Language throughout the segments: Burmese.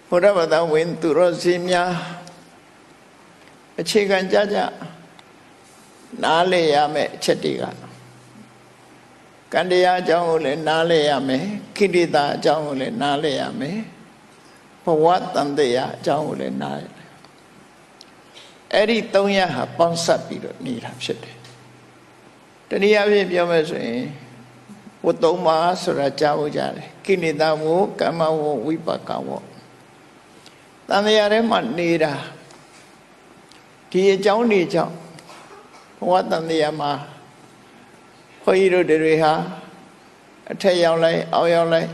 ဘုရားဘာသာဝင်သူတော်စင်များအခြေခံကြကြနားလည်ရမယ်အချက်တွေကကံတရားအကြောင်းကိုလည်းနားလည်ရမယ်ခိတ္တအကြောင်းကိုလည်းနားလည်ရမယ်ဘဝတန်တရားအကြောင်းကိုလည်းနားလည်အဲ့ဒီ၃ရပ်ဟာပေါင်းစပ်ပြီးတော့နေတာဖြစ်တယ်တနည်းအားဖြင့်ပြောမယ်ဆိုရင်ဝတ္တုံမာဆိုတာကြားဖို့ကြတယ်ခိတ္တဝကမ္မဝဝိပါကဝတန်တရားထဲမှာနေတာဒီအကြောင်းတွေကြောင့်ဘဝတန်တရားမှာခွန်ကြီးတို့တွေဟာအထက်ရောက်လိုက်အောက်ရောက်လိုက်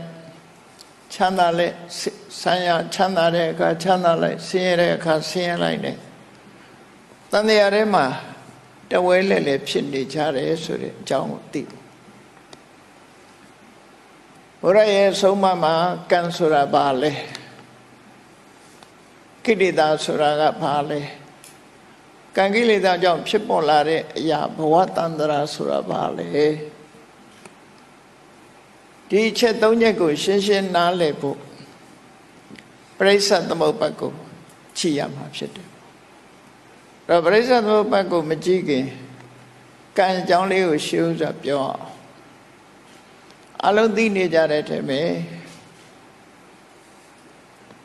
ချမ်းသာလဲဆန်းရချမ်းသာတဲ့အခါချမ်းသာလိုက်ဆင်းရဲတဲ့အခါဆင်းရဲလိုက်နဲ့တန်တရားထဲမှာတဝဲလဲလဲဖြစ်နေကြတယ်ဆိုတဲ့အကြောင်းကိုသိဘုရားရဲ့ဆုံးမမှာကံဆိုတာဘာလဲကိလေသာဆိုတာကဘာလဲကံကိလေသာကြောင့်ဖြစ်ပေါ်လာတဲ့အရာဘဝတန္တရာဆိုတာဘာလဲဒီချက်၃ချက်ကိုရှင်းရှင်းနားလည်ဖို့ပရိစ္ဆသမုပ္ပါဒ်ကိုကြည့်ရမှာဖြစ်တယ်။အဲ့တော့ပရိစ္ဆသမုပ္ပါဒ်ကိုမကြည့်ခင်ကံအကြောင်းလေးကိုရှင်းဥစွာပြောအောင်အလုံးသိနေကြတဲ့ထဲမှာ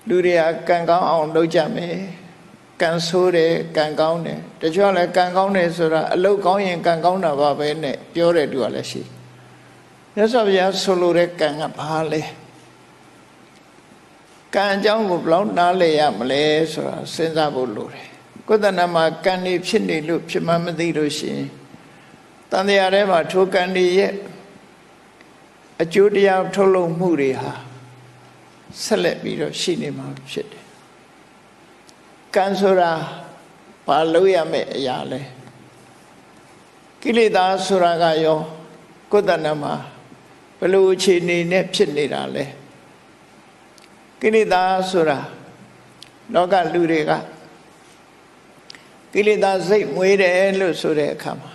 လူတွေကကံကောင်းအောင်လုပ်ကြမယ်ကံဆိုးတယ်ကံကောင်းတယ်တချို့လည်းကံကောင်းတယ်ဆိုတာအလုပ်ကောင်းရင်ကံကောင်းတာပါပဲနဲ့ပြောတဲ့သူကလည်းရှိမြတ်စွာဘုရားဆိုလိုတဲ့ကံကဘာလဲကံအကြောင်းကိုဘယ်လောက်နားလည်ရမလဲဆိုတာစဉ်းစားဖို့လိုတယ်ကိုယ်တဏ္ဍာမှာကံတွေဖြစ်နေလို့ဖြစ်မှမသိလို့ရှိရင်တန်တရားထဲမှာထိုကံတွေရဲ့အကျိုးတရားထုတ်လုပ်မှုတွေဟာဆက်လက်ပြီးတော့ရှိနေမှာဖြစ်တယ်ကံဆိုတာဘာလို့ရမယ့်အရာလဲကိလေသာဆိုတာကရောကိုယ်တဏ္ဍာမှာဘယ်လိုအခြေအနေနဲ့ဖြစ်နေတာလဲကိလေသာဆိုတာလောကလူတွေကကိလေသာစိတ်မွေးတယ်လို့ဆိုတဲ့အခါမှာ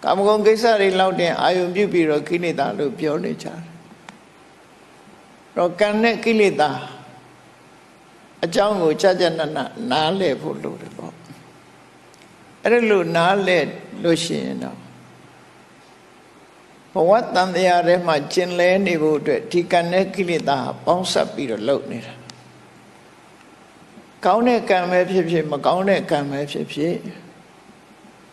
ကာမဂုဏ်ကိစ္စတွေလောက်တင်အာယုံပြုပြီးတော့ကိလေသာလို့ပြောနေကြတယ်တော့ကံနဲ့ကိလေသာအကြောင်းကိုကြာကြာနားလည်ဖို့လိုတယ်ပေါ့အဲ့လိုနားလည်လို့ရှိရင်တော့ဘဝတန်တရားထဲမှာကျင်လဲနေဖို့အတွက်ဒီကံနဲ့ကိလေသာပေါင်းစပ်ပြီးတော့လုပ်နေတာကောင်းတဲ့ကံပဲဖြစ်ဖြစ်မကောင်းတဲ့ကံပဲဖြစ်ဖြစ်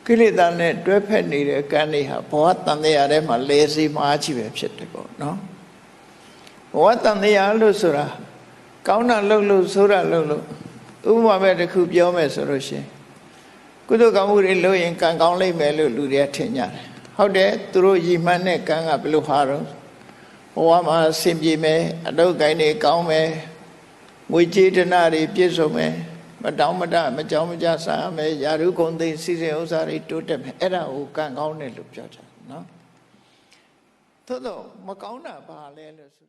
ကိလေသာနဲ့တွဲဖက်နေတဲ့ကံတွေဟာဘဝတန်တရားထဲမှာလဲစီမှားချပဲဖြစ်တယ်ပေါ့နော်ဘဝတန်တရားလို့ဆိုတာကောင်းတာလုပ်လို့ဆိုတာလုပ်လို့ဥပမာပဲတစ်ခုပြောမယ်ဆိုလို့ရှိရင်ကုသိုလ်ကောင်းမှုတွေလုပ်ရင်ကံကောင်းလိမ့်မယ်လို့လူတွေကထင်ကြတယ်ဟုတ်တယ်သူတို့ရည်မှန်းတဲ့ကံကဘယ်လိုဟာတော့ဘဝမှာဆင်ပြေမယ်အလုပ်ကိုင်းတွေကောင်းမယ်ငွေကြေးဒနာတွေပြည့်စုံမယ်မတောင်းမတမကြောင်းမကြစားမယ်ယာရုဂုံသိစီစဉ်ဥစ္စာတွေတိုးတက်မယ်အဲ့ဒါကိုကံကောင်းတယ်လို့ပြောကြတယ်နော်သို့တော့မကောင်းတာဘာလဲလို့ဆို